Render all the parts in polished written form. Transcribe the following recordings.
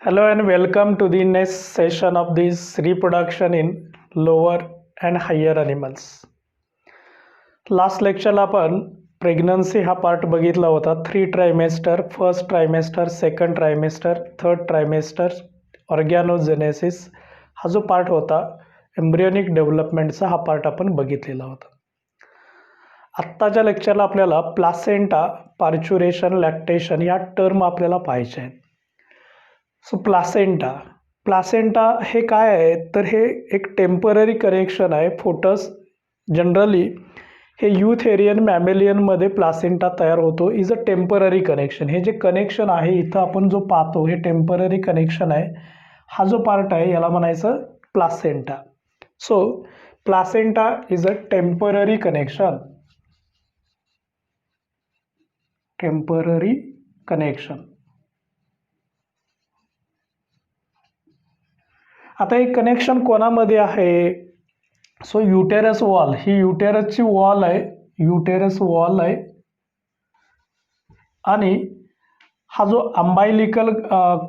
Hello and welcome to the next session of this reproduction in lower and higher animals. Last लेक्चरला आपण pregnancy हा part बघितला होता. 3 trimester, first trimester, second trimester, third trimester, organogenesis हा जो part होता embryonic डेव्हलपमेंटचा हा part आपण बघितलेला होता. आत्ताच्या लेक्चरला आपल्याला प्लासेंटा, पार्च्युरेशन, लॅक्टेशन या टर्म आपल्याला पाहायचे आहेत. सो प्लासेंटा हे काय आहे तर हे एक टेम्पररी कनेक्शन आहे. फोटस जनरली हे युथेरियन मॅमेलियनमध्ये प्लासेंटा तयार होतो. Is a temporary connection. हे जे कनेक्शन आहे इथं आपण जो पाहतो हे टेम्पररी कनेक्शन आहे. हा जो पार्ट आहे याला म्हणायचं placenta. So placenta is a temporary connection. Temporary connection. आता हे कनेक्शन कोणामध्ये आहे? सो युटेरस वॉल, ही युटेरसची वॉल आहे. युटेरस वॉल आहे आणि हा जो अंबायलिकल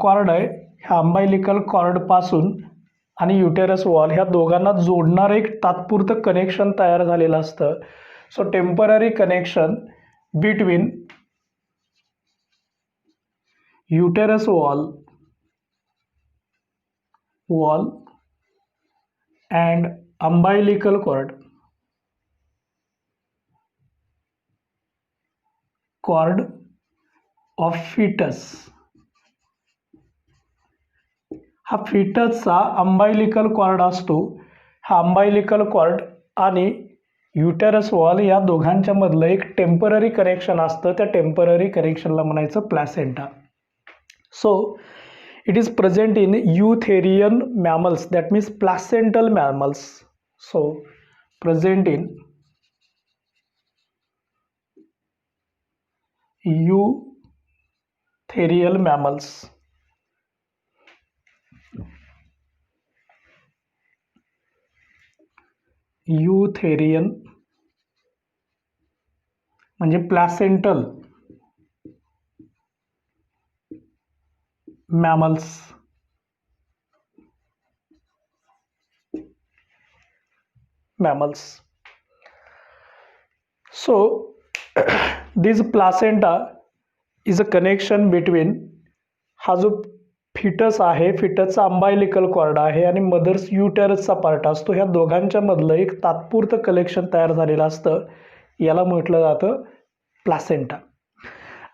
कॉर्ड आहे ह्या अंबायलिकल कॉर्डपासून आणि युटेरस वॉल ह्या दोघांना जोडणारं एक तात्पुरतं कनेक्शन तयार झालेलं असतं. So temporary connection between uterus wall and umbilical cord of fetus. हा फिटसचा अंबायलिकल कॉर्ड असतो. हा अंबायलिकल कॉर्ड आणि युटेरस वॉल या दोघांच्या मधलं एक टेम्पररी कनेक्शन असतं. त्या टेम्पररी कनेक्शनला म्हणायचं placenta. So it is present in eutherian mammals, that means placental mammals. So present in eutherial mammals. eutherian म्हणजे placental mammals. So this placenta is a connection between हा जो फिटस आहे फिटसचा अंबायलिकल cord आहे आणि mother's युटेरसचा part असतो. ह्या दोघांच्या मधलं एक तात्पुरतं कलेक्शन तयार झालेलं असतं. याला म्हटलं जातं प्लासेंटा.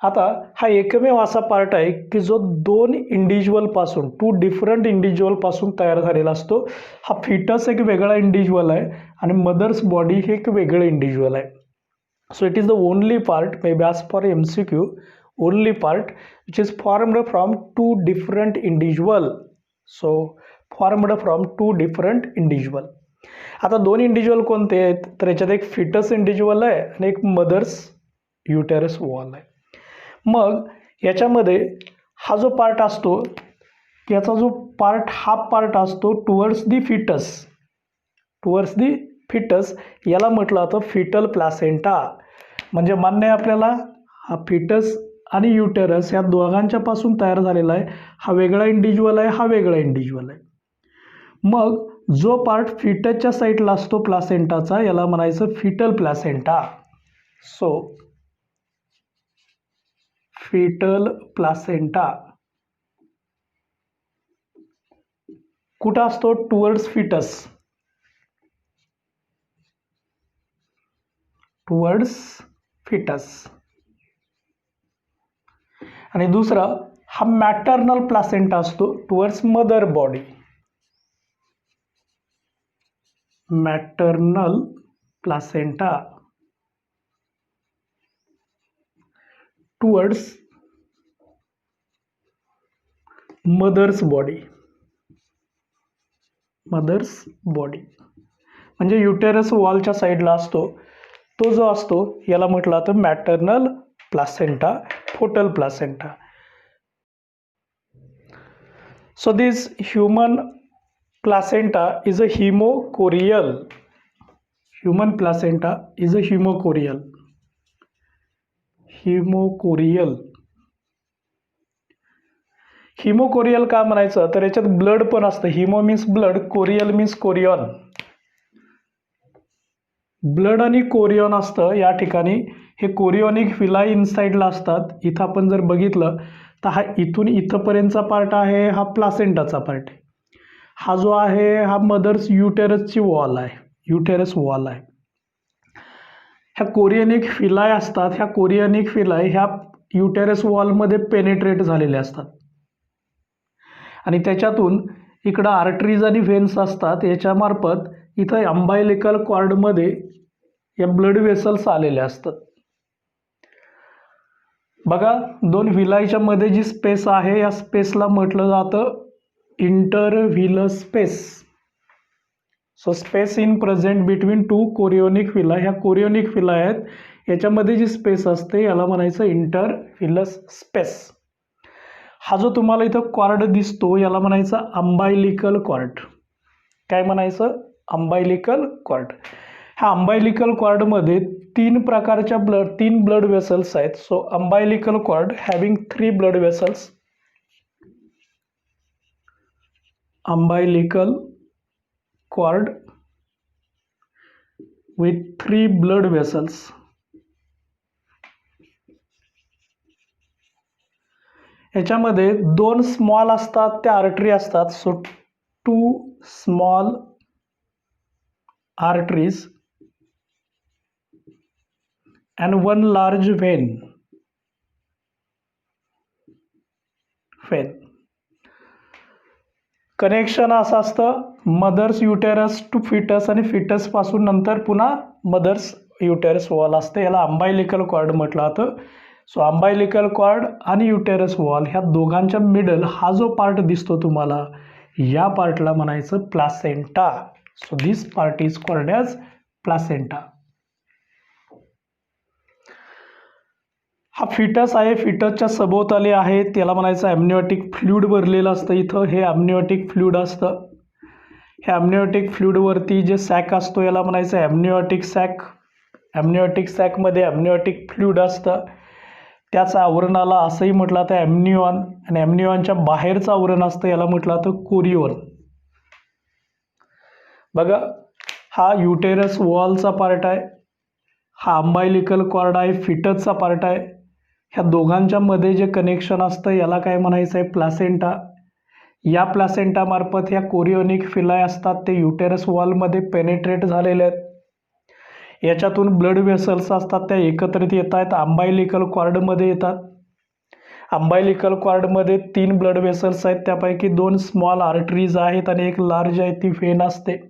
आता हा एकमेव असा पार्ट आहे की जो दोन इंडिव्हिज्युअलपासून टू डिफरंट इंडिव्हिज्युअलपासून तयार झालेला असतो. हा फिटस एक वेगळा इंडिव्हिज्युअल आहे आणि मदर्स बॉडी हे एक वेगळं इंडिव्हिज्युअल आहे. So it is the only part, may be as for MCQ, only part which is formed from two different individual. So formed from two different individual. आता दोन इंडिव्हिज्युअल कोणते आहेत तर याच्यात एक फिटस इंडिव्हिज्युअल आहे आणि एक मदर्स युटेरस वॉल आहे. मग याच्यामध्ये हा जो पार्ट असतो याचा जो पार्ट हाफ पार्ट असतो टुवर्ड्स दी फिटस याला म्हटलं जातं फिटल प्लासेंटा. म्हणजे मान्य आहे आपल्याला हा फिटस आणि युटेरस या दोघांच्या पासून तयार झालेला आहे. हा वेगळा इंडिव्हिज्युअल आहे, हा वेगळा इंडिव्हिज्युअल आहे. मग जो पार्ट फिटसच्या साईडला असतो प्लासेंटाचा याला म्हणायचं fetal placenta. So fetal placenta कुठं असतो? Towards fetus. आणि दुसरा हा मॅटर्नल प्लासेंटा असतो towards mother body. Maternal placenta towards mother's body. म्हणजे युटेरस वॉलच्या साईडला असतो तो जो असतो याला म्हटलं जातं maternal placenta, fetal placenta. So this human placenta is a hemochorial. Human placenta is a hemochorial. Hemochorial का म्हणायचं तर याच्यात ब्लड पण असतं. Hemo means blood, chorial means chorion. Blood आणि कोरियॉन असतं या ठिकाणी. हे कोरियोनिक व्हिलाई इनसाइडला असतात. इथं आपण जर बघितलं तर हा इथून इथंपर्यंतचा पार्ट आहे, हा प्लासेंटाचा पार्ट आहे. हा जो आहे हा मदर्स युटेरसची वॉल आहे, युटेरस वॉल आहे. ह्या कोरियोनिक व्हिलाई असतात, ह्या कोरियोनिक व्हिलाई ह्या युटेरस वॉलमध्ये पेनिट्रेट झालेले असतात आणि त्याच्यातून इकडं आर्टरीज आणि व्हेन्स असतात. याच्यामार्फत इथं अंबायलिकल कॉर्डमध्ये या ब्लड व्हेसल्स आलेले असतात. बघा, दोन व्हिलाईच्या मध्ये जी स्पेस आहे या स्पेसला म्हटलं जातं intervillous space. So space in present between two chorionic villi. ह्या कोरियोनिक व्हिला आहेत, याच्यामध्ये जी स्पेस असते याला म्हणायचं इंटरव्हिलस स्पेस. हा जो तुम्हाला इथं कॉर्ड दिसतो याला म्हणायचं अंबायलिकल कॉर्ड. काय म्हणायचं? Umbilical cord. ह्या अंबायलिकल कॉर्डमध्ये तीन ब्लड वेसल्स आहेत. So umbilical cord having 3 blood vessels. Umbilical cord with 3 blood vessels. याच्यामध्ये 2 स्मॉल असतात त्या आर्टरी असतात. So 2 small arteries and 1 large vein. Connection असं असतं मदर्स युटेरस टू फिटस आणि फिटस पासून नंतर पुन्हा मदर्स युटेरस वॉल असते. याला अंबायलिकल कॉर्ड म्हटलं जातं. सो अंबायलिकल कॉर्ड आणि युटेरस वॉल ह्या दोघांच्या मिडल हा जो पार्ट दिसतो तुम्हाला, या पार्टला म्हणायचं placenta. So this part is called as placenta. हा फिटस आहे, फिटसच्या सभोवताली आहे, त्याला म्हणायचं ॲम्निओटिक फ्लुइड भरलेलं असतं. इथं हे ॲम्निओटिक फ्लुइड असतं. हे ॲम्निओटिक फ्लुइडवरती जे सॅक असतो याला म्हणायचं ॲम्निओटिक सॅक. ॲम्निओटिक सॅकमध्ये ॲम्निओटिक फ्लुइड असतं. त्याचं आवरणाला असंही म्हटलं जातं ॲम्निऑन, आणि ॲम्निऑनच्या बाहेरचं आवरण असतं याला म्हटलं जातं कोरिओन. बघा, हा युटेरस वॉलचा पार्ट आहे, हा अंबायलिकल कॉर्ड आहे, फिटसचा पार्ट आहे. ह्या दोघांच्या मध्ये जे कनेक्शन असतं याला काय म्हणायचं आहे? प्लासेंटा. या प्लासेंटामार्फत ह्या कोरियोनिक व्हिलाई असतात ते युटेरस वॉलमध्ये पेनिट्रेट झालेले आहेत. याच्यातून ब्लड व्हेसल्स असतात त्या एकत्रित येत आहेत, अंबायलिकल कॉर्डमध्ये येतात. अंबायलिकल कॉर्डमध्ये 3 ब्लड व्हेसल्स आहेत, त्यापैकी 2 स्मॉल आर्टरीज आहेत आणि एक लार्ज आहे ती व्हेन असते.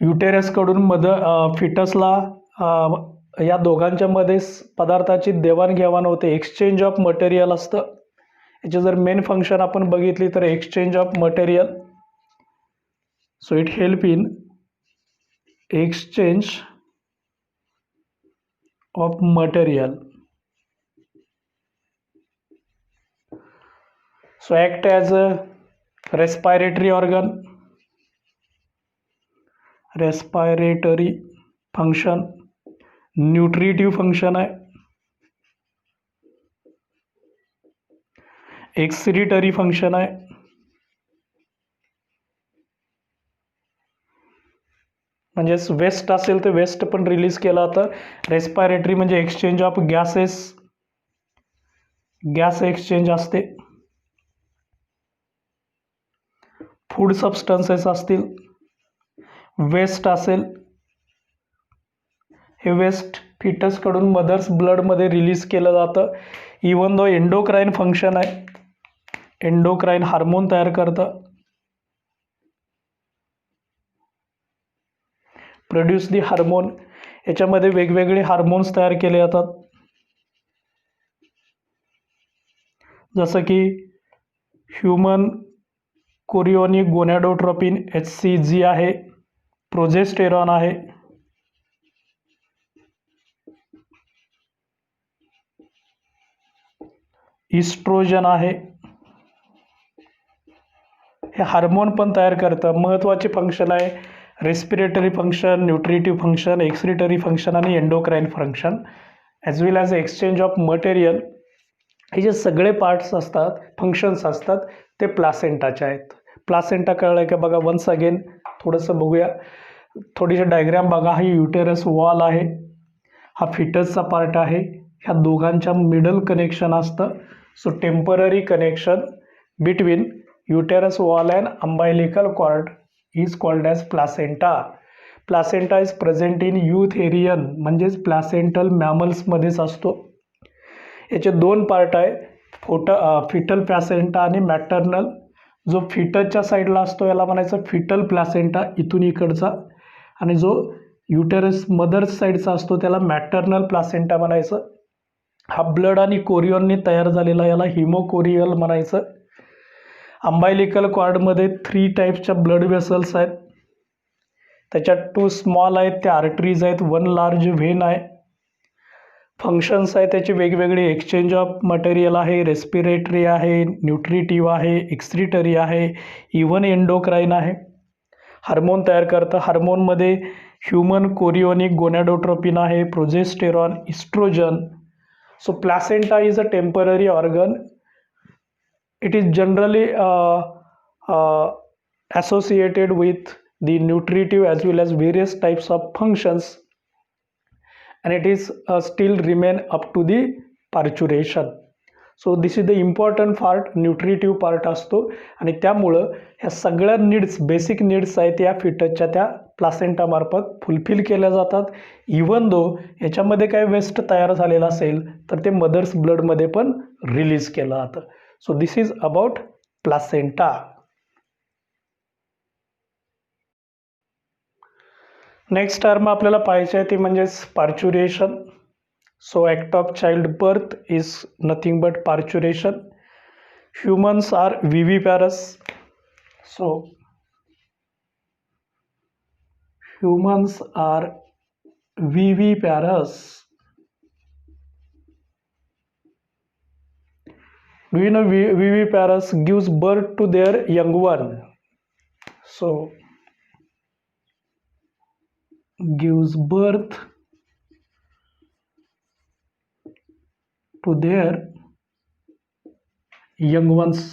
युटेरसकडून फिटसला या दोघांच्या मध्ये पदार्थाची देवाणघेवाण होते, एक्सचेंज ऑफ मटेरियल असतं. याचे जर मेन फंक्शन आपण बघितली तर exchange of material. So it help in exchange of material. So act as a respiratory organ, respiratory function, nutritive function आहे, एक्सक्रीटरी फंक्शन आहे. म्हणजेच वेस्ट असेल तर वेस्ट पण रिलीज केला जातं. रेस्पायरेटरी म्हणजे exchange of gases, gas exchange असते. फूड सबस्टन्सेस असतील, वेस्ट असेल, हे वेस्ट फिटसकडून मदर्स ब्लडमध्ये रिलीज केलं जातं. इवन दो एंडोक्राइन फंक्शन आहे, एंडोक्राइन हार्मोन तयार करतं, प्रोड्यूस दी हार्मोन. याच्यामध्ये वेगवेगळे हार्मोन्स तयार केले जातात, जसं की ह्यूमन कोरियोनिक गोनॅडोट्रोपिन HCG आहे, प्रोजेस्टेरॉन आहे, इस्ट्रोजन आहे. हे हार्मोन पण तयार करतं. महत्त्वाचे फंक्शन आहे respiratory function, nutritive function, excretory function आणि endocrine function, as well as exchange of material हे जे सगळे पार्ट्स असतात, फंक्शन्स असतात, ते प्लासेंटाचे आहेत. प्लासेंटा कळलं आहे का बघा, वन्स अगेन थोडंसं बघूया, थोडीशी डायग्राम बघा. ही युटेरस वॉल आहे, हा फिटसचा पार्ट आहे, ह्या दोघांच्या मिडल कनेक्शन असतं. So temporary connection between uterus wall and umbilical cord is called as placenta. Placenta is present in eutherian म्हणजेच प्लॅसेंटल मॅमल्समध्येच असतो. याचे दोन पार्ट आहे, फिटल प्लॅसेंटा आणि मॅटर्नल. जो फिटसच्या साईडला असतो याला म्हणायचं फिटल प्लॅसेंटा इथून इकडचा, आणि जो युटेरस मदर्स साईडचा असतो त्याला मॅटर्नल प्लॅसेंटा म्हणायचं. हा ब्लड आणि कोरियनने तयार झालेला याला हिमोकोरियल म्हणायचं. अंबायलिकल कॉर्डमध्ये 3 टाईप्सच्या ब्लड वेसल्स आहेत. त्याच्यात 2 स्मॉल आहेत, त्या आर्टरीज आहेत, 1 लार्ज व्हेन आहे. फंक्शन्स आहे त्याचे वेगवेगळे, एक्सचेंज ऑफ मटेरियल आहे, रेस्पिरेटरी आहे, न्यूट्रिटिव्ह आहे, एक्स्क्रिटरी आहे, इव्हन एंडोक्राईन आहे. हार्मोन तयार करतं. हार्मोनमध्ये ह्युमन कोरियोनिक गोनॅडोट्रोपिन आहे, progesterone, estrogen. So placenta is a temporary organ. It is generally associated with the nutritive as well as various types of functions, and it is still remain up to the parturition. So this is the important part, nutritive part असतो, आणि त्यामुळं ह्या सगळ्या needs, basic needs आहेत या फिटसच्या त्या placenta मार्फत fulfil केल्या जातात. इवन दो याच्यामध्ये काय वेस्ट तयार झालेला असेल तर ते मदर्स ब्लडमध्ये पण रिलीज केलं जातं. So this is about placenta. Next term आपल्याला पाहायचे आहे ती म्हणजे parturition. So act of child birth is nothing but parturition. Humans are viviparous. So humans are viviparous. Do you know viviparous gives birth to their young one? So gives birth to their young ones.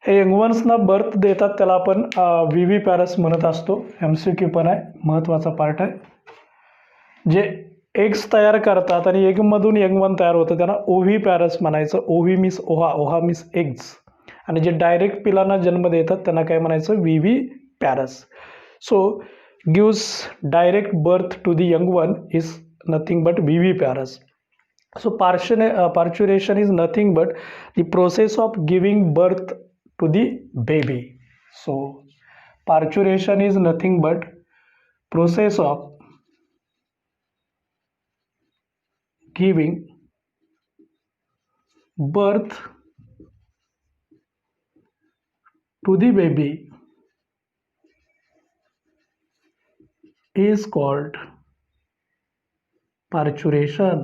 हे young वन्सना birth देतात, त्याला आपण विविपॅरस म्हणत असतो. MCQ पण आहे, महत्त्वाचा part आहे. जे एग्स तयार करतात आणि एगमधून यंग वन तयार होतं त्यांना ओव्हीपॅरस म्हणायचं. ओव्ही मीन्स ओहा, ओहा मीन्स एग्स. आणि जे डायरेक्ट पिलांना जन्म देतात त्यांना काय म्हणायचं, viviparous. So gives direct birth to the young one is nothing but viviparous. So parturition is nothing but the process of giving birth to the baby. So parturition is nothing but process of giving birth to the baby is called parturition.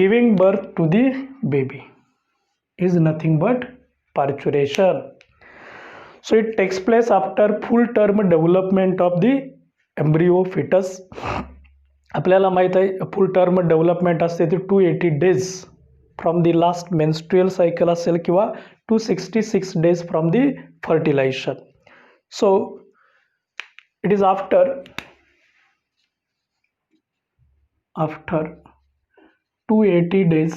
Giving birth to the baby is nothing but parturition. So it takes place after full term development of the embryo fetus. आपल्याला माहीत आहे फुल term development असते ती 280 days from the last menstrual cycle असेल किंवा 266 days from the fertilisation. So it is after 280 days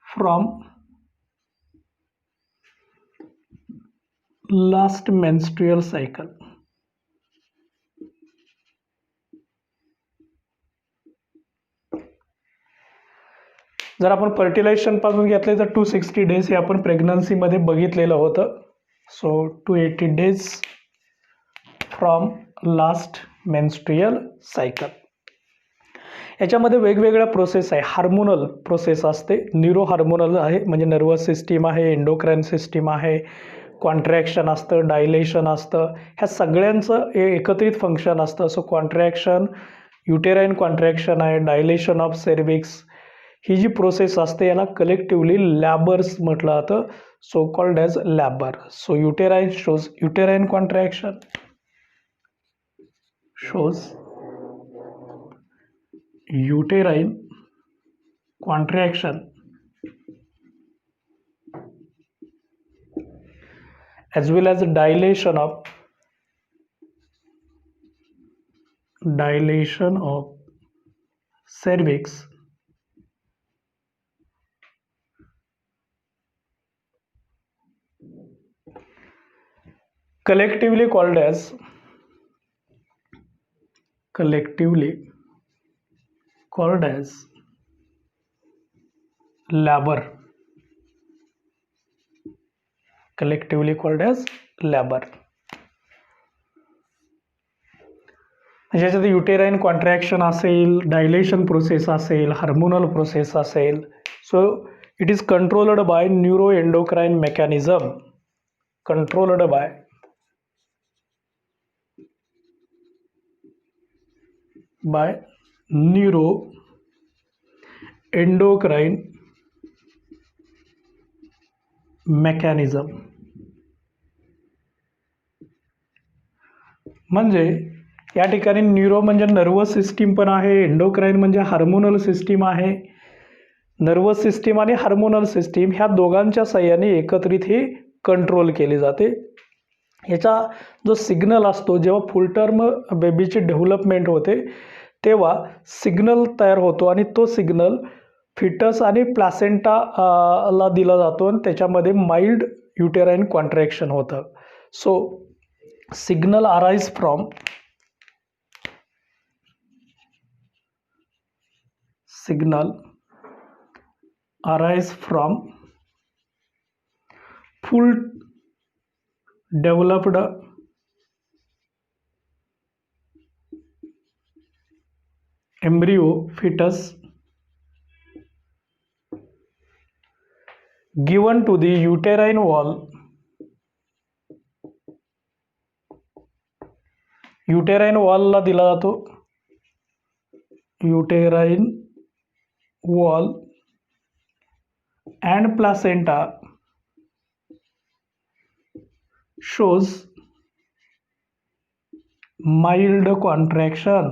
from last menstrual cycle. जर आपण fertilisation पासून घेतले तर 260 डेज हे आपण प्रेग्नन्सीमध्ये बघितलेलं होतं. So 280 days from last menstrual cycle. याच्यामध्ये वेगवेगळ्या प्रोसेस आहे. हार्मोनल प्रोसेस असते, न्यूरो हार्मोनल आहे म्हणजे नर्वस सिस्टीम आहे, एंडोक्राईन सिस्टीम आहे, कॉन्ट्रॅक्शन असतं, डायलेशन असतं, ह्या सगळ्यांचं एकत्रित फंक्शन असतं. सो कॉन्ट्रॅक्शन, युटेराईन कॉन्ट्रॅक्शन आहे, डायलेशन ऑफ सर्विक्स, ही जी प्रोसेस असते याला कलेक्टिव्हली लॅबर्स म्हटलं जातं, so called as labour. So uterine shows uterine contraction, shows uterine contraction as well as dilation of cervix collectively called as labor. Collectively called as labor. ज्याच्यात uterine contraction असेल, dilation process असेल, hormonal process असेल, so it is controlled by neuro endocrine mechanism. Controlled by neuro endocrine mechanism. म्हणजे या ठिकाणी neuro म्हणजे nervous system पण आहे, एंडोक्राइन म्हणजे हार्मोनल सिस्टीम आहे. नर्वस सिस्टीम आणि हार्मोनल सिस्टीम ह्या दोघांच्या साह्याने एकत्रित ही कंट्रोल केली जाते. ह्याचा जो सिग्नल असतो, जेव्हा फुल टर्म बेबीची डेव्हलपमेंट होते तेव्हा सिग्नल तयार होतो आणि तो सिग्नल फिटस आणि प्लासेंटा ला दिला जातो आणि त्याच्यामध्ये माइल्ड युटेराइन कॉन्ट्रॅक्शन होतं. So signal arise from full developed embryo fetus given to the uterine wall. Uterine वॉलला दिला जातो. Uterine wall and placenta shows mild contraction.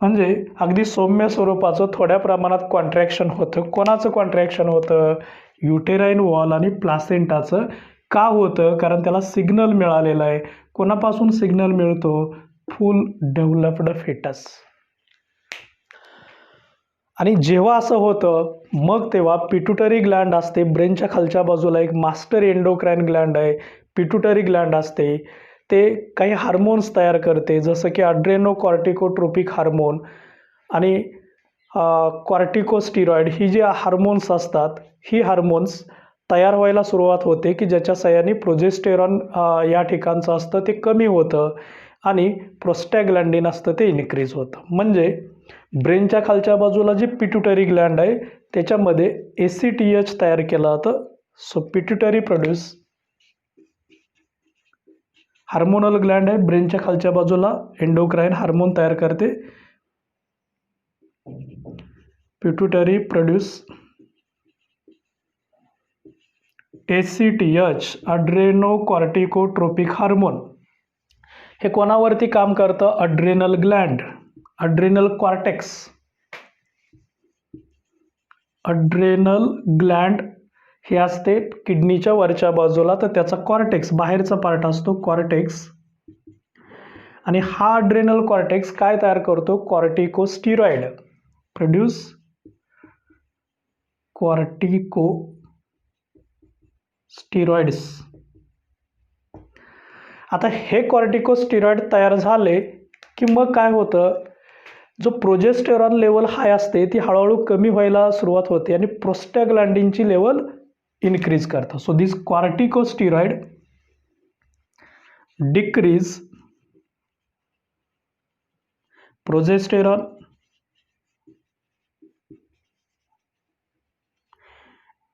म्हणजे अगदी सौम्य स्वरूपाचं थोड्या प्रमाणात कॉन्ट्रॅक्शन होतं. कोणाचं कॉन्ट्रॅक्शन होतं? युटेराइन वॉल आणि प्लासेंटाचं. का होतं? कारण त्याला सिग्नल मिळालेला आहे. कोणापासून सिग्नल मिळतो? Full developed fetus. आणि जेव्हा असं होतं मग तेव्हा पिट्युटरी ग्लँड असते, ब्रेनच्या खालच्या बाजूला एक मास्टर एंडोक्राइन ग्लँड आहे, पिट्युटरी ग्लँड असते. ते काही हार्मोन्स तयार करते, जसं की अड्रेनोकॉर्टिकोट्रोपिक हार्मोन आणि कॉर्टिकोस्टिरॉइड. ही जी हार्मोन्स असतात ही हार्मोन्स तयार व्हायला सुरुवात होते की ज्याच्या साह्याने प्रोजेस्टेरॉन या ठिकाणचं असतं ते कमी होतं आणि प्रोस्टॅग्लॅन्डिन असतं ते इन्क्रीज होतं. म्हणजे ब्रेनच्या खालच्या बाजूला जी पिट्युटरी ग्लँड आहे त्याच्यामध्ये ACTH तयार केलं जातं. So pituitary produce hormonal gland आहे, ब्रेनच्या खालच्या बाजूला एंडोक्राइन हार्मोन तयार करते. Pituitary produce ACTH adrenocorticotropic hormone. हे कोणावरती काम करतं? Adrenal gland, adrenal cortex. Adrenal gland हे असते किडनीच्या वरच्या बाजूला, तर त्याचा कॉर्टेक्स बाहेरचा पार्ट असतो कॉर्टेक्स. आणि हा अड्रेनल कॉर्टेक्स काय तयार करतो? कॉर्टिकोस्टिरॉइड प्रोड्यूस कॉर्टिकोस्टिरॉइड्स. आता हे कॉर्टिकोस्टिरॉइड तयार झाले की मग काय होतं? जो प्रोजेस्टेरॉन लेवल हाय असते ती हळूहळू कमी व्हायला सुरुवात होते आणि प्रोस्टॅग्लॅन्डिनची लेवल इन्क्रीज करतं. So this corticosteroid decrease progesterone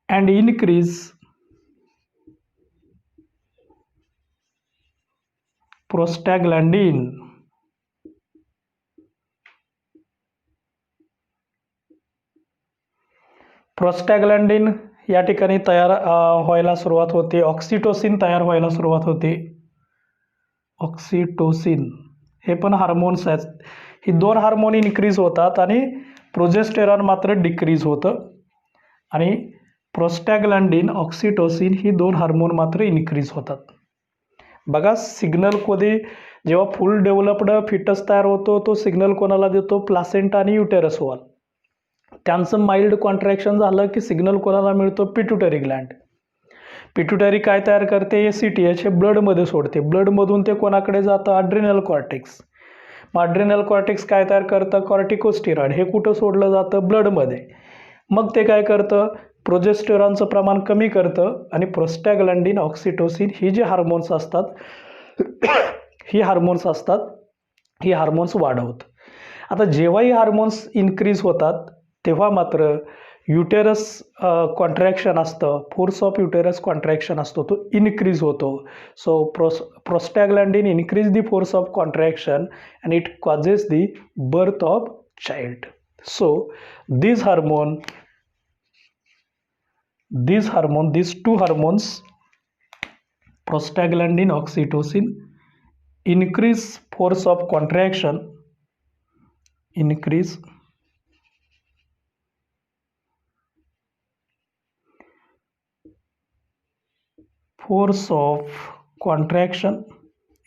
and increase prostaglandin. Prostaglandin या ठिकाणी तयार व्हायला सुरुवात होते, ऑक्सिटोसिन तयार व्हायला सुरुवात होते. ऑक्सिटोसिन हे पण हार्मोन्स आहेत. ही दोन हार्मोन इन्क्रीज होतात आणि प्रोजेस्टेरॉन मात्र डिक्रीज होतं. आणि प्रोस्टॅग्लॅन्डिन, ऑक्सिटोसिन ही दोन हार्मोन मात्र इन्क्रीज होतात. बघा सिग्नल कधी जेव्हा फुल डेव्हलप्ड फिटस तयार होतो तो सिग्नल कोणाला देतो? प्लासेंटा आणि युटेरस वॉल. त्यांचं माइल्ड कॉन्ट्रॅक्शन झालं की सिग्नल कोणाला मिळतो? Pituitary Gland. पिट्युटरी काय तयार करते? ACTH हे ब्लडमध्ये सोडते. ब्लडमधून ते कोणाकडे जातं? अड्रिनल कॉर्टेक्स. मग अड्रिनल कॉर्टेक्स काय तयार करतं? कॉर्टिकोस्टेरॉइड. हे कुठं सोडलं जातं? ब्लडमध्ये. मग ते काय करतं? प्रोजेस्टेरॉनचं प्रमाण कमी करतं आणि प्रोस्टॅग्लॅन्डिन, ऑक्सिटोसिन ही जी हार्मोन्स असतात ही हार्मोन्स वाढवतात. आता जेव्हा ही हार्मोन्स इन्क्रीज होतात तेव्हा मात्र युटेरस कॉन्ट्रॅक्शन असतं, फोर्स ऑफ युटेरस कॉन्ट्रॅक्शन असतो तो इन्क्रीज होतो. So prostaglandin increase the force of contraction and it causes the birth of child. So these two hormones, prostaglandin, oxytocin, increase force of contraction, increase force of contraction,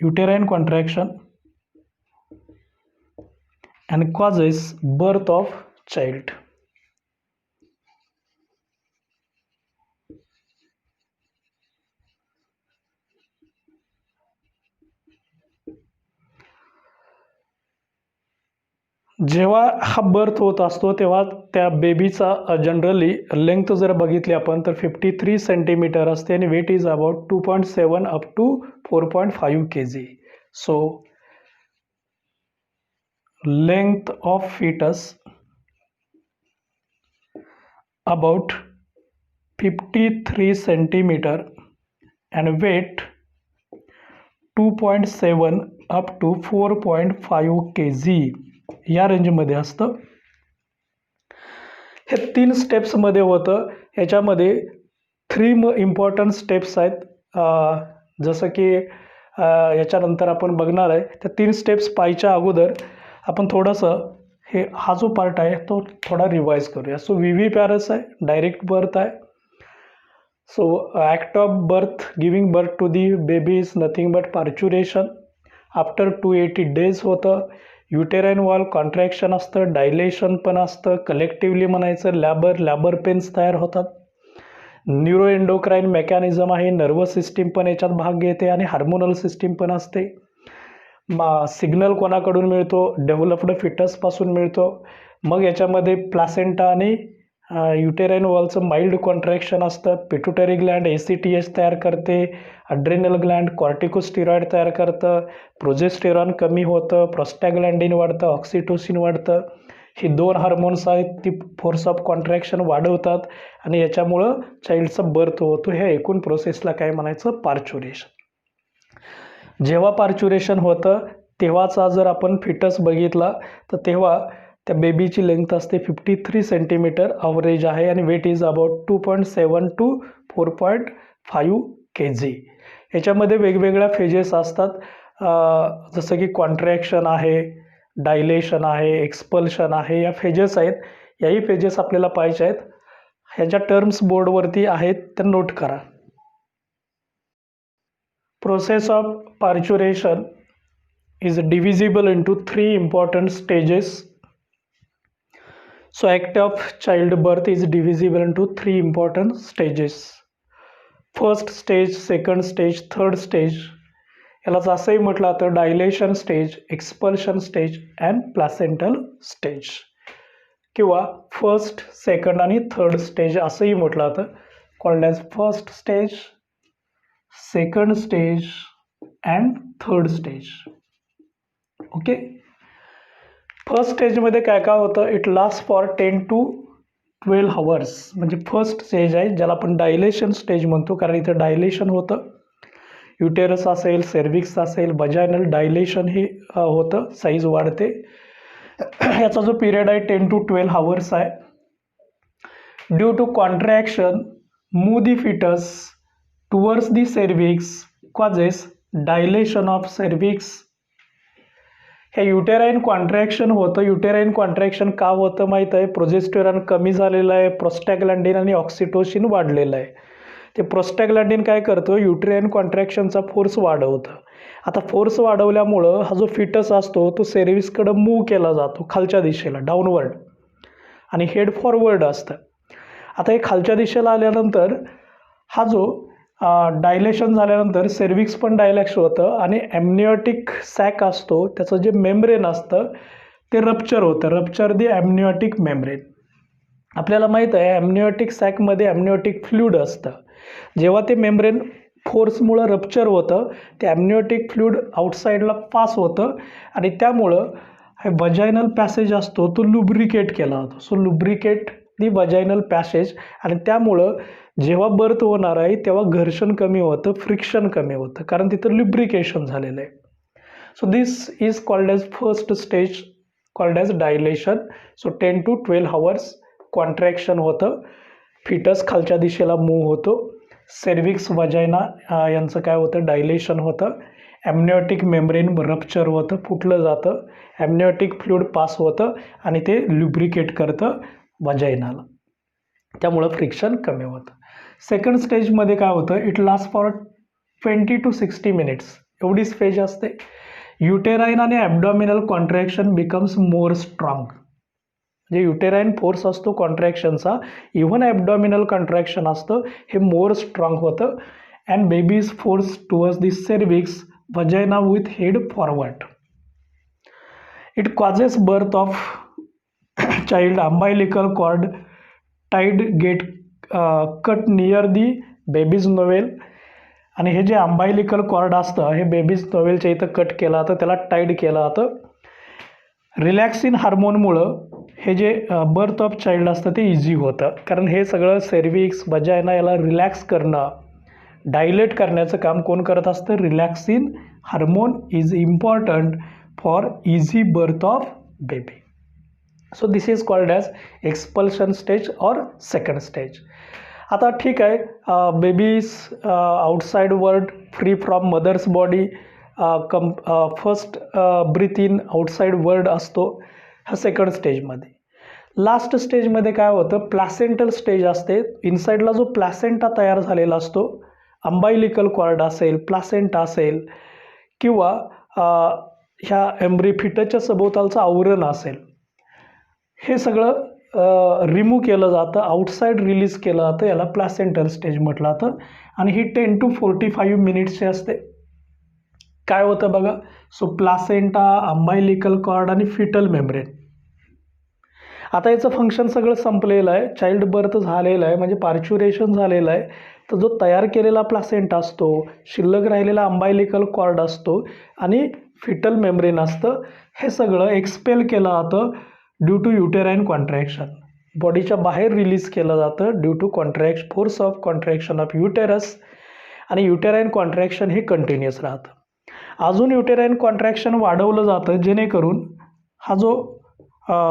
uterine contraction, and causes birth of child. जेव्हा हा birth होत असतो तेव्हा त्या बेबीचा generally length जर बघितली आपण तर 53 सेंटीमीटर असते आणि weight is about 2.7 up to 4.5 kg. So length of fetus about 53 centimeter and weight 2.7 up to 4.5 kg या रेंजमध्ये असतं. हे 3 स्टेप्समध्ये होतं. ह्याच्यामध्ये 3 इम्पॉर्टंट स्टेप्स आहेत. जसं की याच्यानंतर आपण बघणार आहे. त्या 3 स्टेप्स पाहायच्या अगोदर आपण थोडंसं हा जो पार्ट आहे तो थोडा रिवाइज करूया. सो विव्हिपॅरस आहे, डायरेक्ट बर्थ आहे. So act of birth, giving birth to the baby is nothing but parturition. After 280 days होतं. युटेराईन वॉल कॉन्ट्रॅक्शन असतं, डायलेशन पण असतं, कलेक्टिव्हली म्हणायचं लॅबर पेन्स तयार होतात. न्यूरो एंडोक्राईन मेकॅनिझम आहे, नर्वस सिस्टीम पण याच्यात भाग घेते आणि हार्मोनल सिस्टीम पण असते. सिग्नल कोणाकडून मिळतो? डेव्हलप्ड फिटसपासून मिळतो. मग याच्यामध्ये प्लासेंटा आणि युटेराईन वॉलचं माइल्ड कॉन्ट्रॅक्शन असतं. पिट्युटरी ग्लँड ACTH तयार करते, अड्रेनल ग्लँड कॉर्टिकोस्टेरॉइड तयार करतं, प्रोजेस्टेरॉन कमी होतं, प्रोस्टॅग्लॅन्डिन वाढतं, ऑक्सिटोसिन वाढतं. ही 2 हार्मोन्स आहेत ती फोर्स ऑफ कॉन्ट्रॅक्शन वाढवतात आणि याच्यामुळं चाइल्डचा बर्थ होतो. ह्या एकूण प्रोसेसला काय म्हणायचं? पार्च्युरेशन. जेव्हा पार्च्युरेशन होतं तेव्हाचा जर आपण फिटस बघितला तर तेव्हा त्या बेबीची लेंथ असते 53 सेंटीमीटर अवरेज आहे आणि weight is about 2.7 to 4.5 kg. याच्यामध्ये वेगवेगळ्या फेजेस असतात. जसं की कॉन्ट्रॅक्शन आहे, डायलेशन आहे, एक्सपल्शन आहे, या फेजेस आहेत. याही फेजेस आपल्याला पाहिजे आहेत. ह्याच्या टर्म्स बोर्डवरती आहेत तर नोट करा. Process of parturition is divisible into 3 important stages. So act of childbirth is divisible into 3 important stages. First stage, second stage, third stage. यालाच असंही म्हटलं तर dilation stage, expulsion stage and placental stage किंवा first, second आणि third stage असंही म्हटलं तर called as first stage, second stage and third stage. Okay. First स्टेजमध्ये काय काय होतं? It last for 10 to 12 hours. म्हणजे फर्स्ट स्टेज आहे ज्याला आपण डायलेशन स्टेज म्हणतो, कारण इथं डायलेशन होतं. युटेरस असेल, सर्विक्स असेल, वजायनल डायलेशन हे होतं, साईज वाढते. याचा जो पिरियड आहे 10 to 12 hours आहे. Due to contraction move the fetus towards the cervix causes dilation of cervix. हे युटेराईन कॉन्ट्रॅक्शन होतं. युटेराईन कॉन्ट्रॅक्शन का होतं माहीत आहे? प्रोजेस्टेरॉन कमी झालेलं आहे, प्रोस्टॅग्लॅन्डिन आणि ऑक्सिटोसिन वाढलेलं आहे. ते प्रोस्टॅग्लॅन्डिन काय करतो? युटेराईन कॉन्ट्रॅक्शनचा फोर्स वाढवतं. आता फोर्स वाढवल्यामुळं हा जो फिटस असतो तो सर्व्हिसकडं मूव्ह केला जातो खालच्या दिशेला, डाऊनवर्ड, आणि हेड फॉरवर्ड असतं. आता हे खालच्या दिशेला आल्यानंतर हा जो डायलेशन झाल्यानंतर सर्व्हिक्स पण डायलॅक्स होतं आणि ॲम्निओटिक सॅक असतो त्याचं जे मेम्ब्रेन असतं ते रप्चर होतं. रप्चर दी ॲम्निओटिक मेम्ब्रेन. आपल्याला माहीत आहे ॲम्निओटिक सॅकमध्ये ॲम्निओटिक फ्लुइड असतं. जेव्हा ते मेम्ब्रेन फोर्समुळं रप्चर होतं ते ॲम्निओटिक फ्लुइड आउटसाईडला पास होतं आणि त्यामुळं हे वजायनल पॅसेज असतो तो लुब्रिकेट केला जातो. सो लुब्रिकेट दी वजायनल पॅसेज, आणि त्यामुळं जेव्हा बर्थ होणार आहे तेव्हा घर्षण कमी होतं, फ्रिक्शन कमी होतं, कारण तिथं लुब्रिकेशन झालेलं आहे. So this is called as first stage, called as dilation. So 10 to 12 hours contraction होतं, फिटस खालच्या दिशेला मूव्ह होतो, सर्व्हिक्स वजायना यांचं काय होतं? डायलेशन होतं, ॲम्निओटिक मेम्ब्रेन रप्चर होतं, फुटलं जातं, ॲम्निओटिक फ्लुइड पास होतं आणि ते लुब्रिकेट करतं वजायनाला, त्यामुळं फ्रिक्शन कमी होतं. सेकंड स्टेजमध्ये काय होतं? It last for 20 to 60 minutes एवढीच फेज असते. युटेराईन आणि ॲब्डॉमिनल कॉन्ट्रॅक्शन बिकम्स मोर स्ट्रॉंग. जे युटेराईन फोर्स असतो कॉन्ट्रॅक्शनचा, इव्हन ॲब्डॉमिनल कॉन्ट्रॅक्शन असतं, हे मोर स्ट्रॉंग होतं. And baby is force towards the cervix vagina with head forward. It causes birth of child umbilical cord tied get cut near the baby's navel. आणि हे जे अंबायलिकल cord असतं हे babies नोवेलच्या इथं cut केलं जातं, त्याला टाईड केलं जातं. रिलॅक्सिन हार्मोनमुळं हे जे बर्थ ऑफ चाइल्ड असतं ते इझी होतं, कारण हे सगळं सर्व्हिक्स वजायना याला रिलॅक्स करणं, डायलेट करण्याचं काम कोण करत असतं? Relaxin hormone is important for easy birth of baby. So this is called as expulsion stage or second stage. आता ठीक आहे, baby is outside world free from mother's body, first breath in outside world असतो हा second स्टेजमध्ये. Last स्टेजमध्ये काय होतं? प्लॅसेंटल stage असते. इनसाइडला जो प्लॅसेंटा तयार झालेला असतो, अंबायलिकल कॉर्ड असेल, प्लॅसेंटा असेल, किंवा ह्या एम्ब्रिफिटच्या सभोवतालचं आवरण असेल, हे सगळं रिमूव्ह केलं जातं, आउटसाईड रिलीज केलं जातं, याला प्लॅसेंटल स्टेज म्हटलं जातं. आणि ही 10 to 45 मिनिट्सची असते. काय होतं बघा? सो प्लॅसेंटा, अंबायलिकल कॉर्ड आणि फिटल मेम्ब्रेन. आता याचं फंक्शन सगळं संपलेलं आहे, चाइल्ड बर्थ झालेलं आहे, म्हणजे पार्च्युरेशन झालेलं आहे. तर जो तयार केलेला प्लॅसेंटा असतो, शिल्लक राहिलेला अंबायलिकल कॉर्ड असतो आणि फिटल मेम्ब्रेन असतं, हे सगळं एक्सपेल केलं जातं ड्यू टू युटेराईन कॉन्ट्रॅक्शन. बॉडीच्या बाहेर रिलीज केलं जातं due to force of contraction of uterus. आणि युटेराईन कॉन्ट्रॅक्शन हे कंटिन्युअस राहतं. अजून युटेराईन कॉन्ट्रॅक्शन वाढवलं जातं जेणेकरून हा जो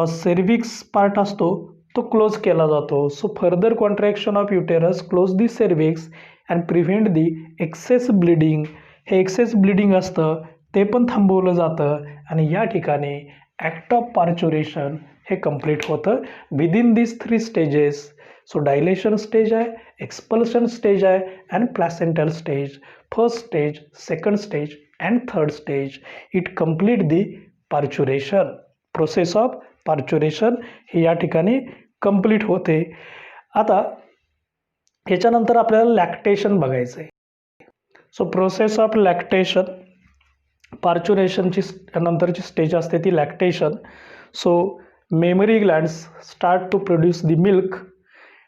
सर्व्हिक्स पार्ट असतो तो क्लोज केला जातो. So further contraction of uterus close the cervix and prevent the excess bleeding. हे एक्सेस ब्लिडिंग असतं ते पण थांबवलं जातं आणि या ठिकाणी ॲक्ट ऑफ पार्च्युरेशन हे कंप्लीट होतं within this 3 stages. So dilation stage आहे, एक्सपल्शन स्टेज आहे, and placental stage. First stage, second stage and third stage. It complete the parturition. Process of parturition हे या ठिकाणी कंप्लीट होते. आता ह्याच्यानंतर आपल्याला लॅक्टेशन बघायचं आहे. सो प्रोसेस ऑफ लॅक्टेशन, पार्च्युरेशनची नंतरची स्टेज असते ती lactation. So mammary glands start to produce the milk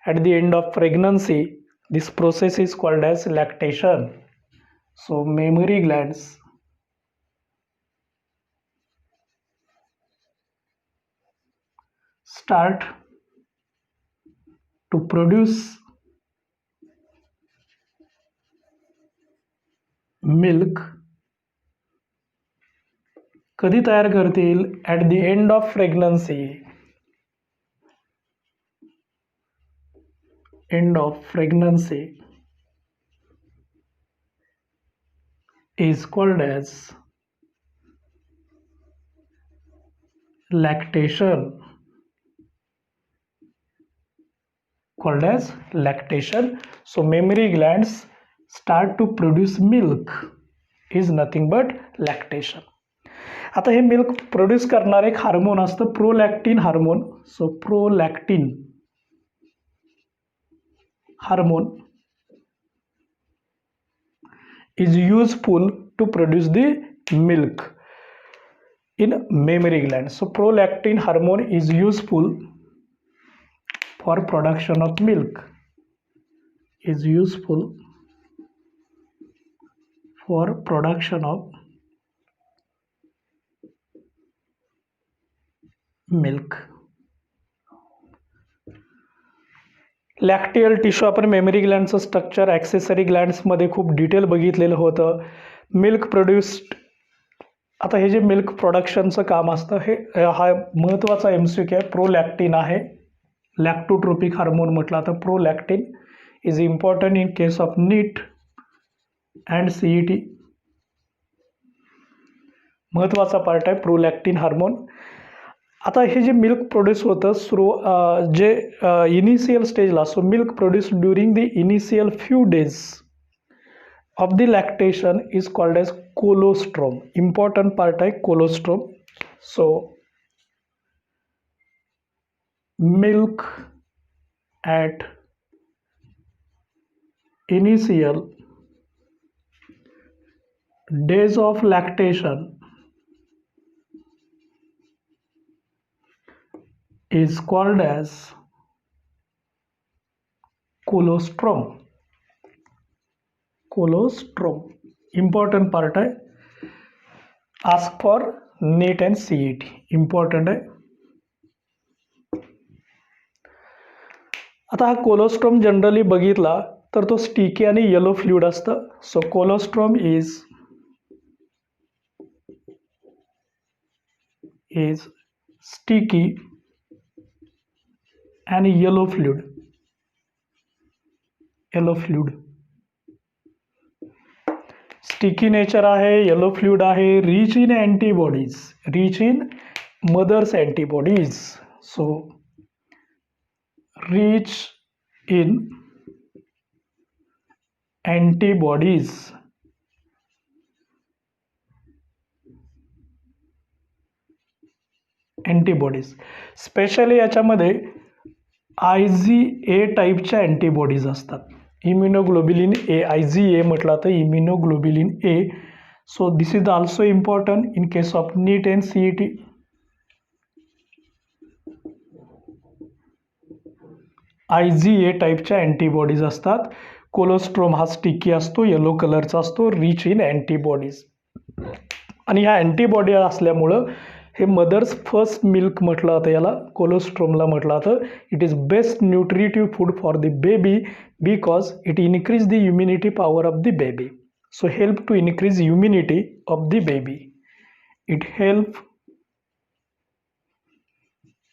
at the end of pregnancy. This process is called as lactation. So mammary glands start to produce milk. कधी तयार करतील? At the end of pregnancy. end of pregnancy is called as lactation. So mammary glands start to produce milk is nothing but lactation. आता हे milk produce करणार एक hormone असतं prolactin hormone. So prolactin hormone is useful to produce the milk in mammary gland. So prolactin hormone is useful for production of milk. Is useful for production of milk. Lacteal tissue आपण mammary ग्लँडचं structure accessory ग्लँड्समध्ये खूप detail बघितलेलं होतं. Milk produced, आता हे जे milk प्रोडक्शनचं काम असतं हे हा महत्त्वाचा MCQ आहे. प्रोलॅक्टिन आहे, लॅक्टोट्रोपिक हार्मोन म्हटलं तर prolactin is important in case of NEET and CET. महत्त्वाचा पार्ट आहे प्रोलॅक्टिन हार्मोन. आता हे जे मिल्क प्रोड्यूस होतं जे इनिशियल स्टेजला, so milk produce during the initial few days of the lactation is called as colostrum. Important part आहे colostrum. So milk at initial days of lactation is called as colostrum. Important part है. Ask for NEET and CET. Important है. आता हा कोलोस्ट्रोम generally बघितला तर तो sticky आणि yellow fluid असतं. So colostrum is sticky and yellow fluid. Sticky nature आहे, येलो फ्लुइड आहे, rich in antibodies, rich in mother's antibodies. So rich in antibodies. Specially याच्यामध्ये IgA टाईपच्या अँटीबॉडीज असतात. इम्युनोग्लोबिलिन ए, IgA म्हटलं तर immunoglobulin A. So this is also important in case of NEET and CET. IgA टाईपच्या antibodies असतात. Colostrum हा sticky असतो, yellow कलरचा असतो, रिच इन अँटीबॉडीज. आणि ह्या अँटीबॉडी असल्यामुळं हे मदर्स फर्स्ट मिल्क म्हटलं जातं, याला कोलोस्ट्रोमला म्हटलं जातं. It is best nutritive food for the baby because it increase the immunity power of the baby. So help to increase immunity of the baby. It help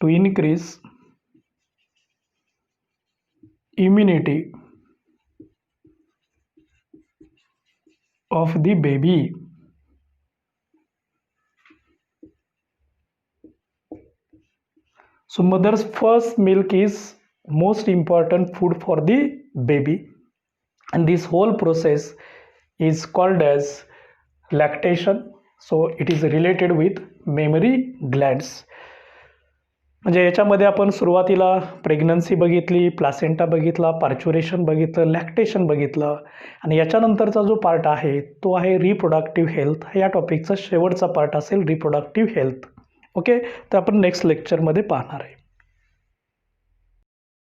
to increase immunity of the baby. So mother's first milk is most important food for the baby, and this whole process is called as lactation. So it is related with mammary glands. म्हणजे याच्यामध्ये आपण सुरुवातीला pregnancy बघितली, placenta बघितला, पार्च्युरेशन बघितलं, lactation बघितलं, आणि याच्यानंतरचा जो पार्ट आहे तो आहे रिप्रोडक्टिव्ह हेल्थ. या टॉपिकचा शेवटचा पार्ट असेल रिप्रोडक्टिव्ह हेल्थ. ओके, तर आपण नेक्स्ट लेक्चरमध्ये पाहणार आहे.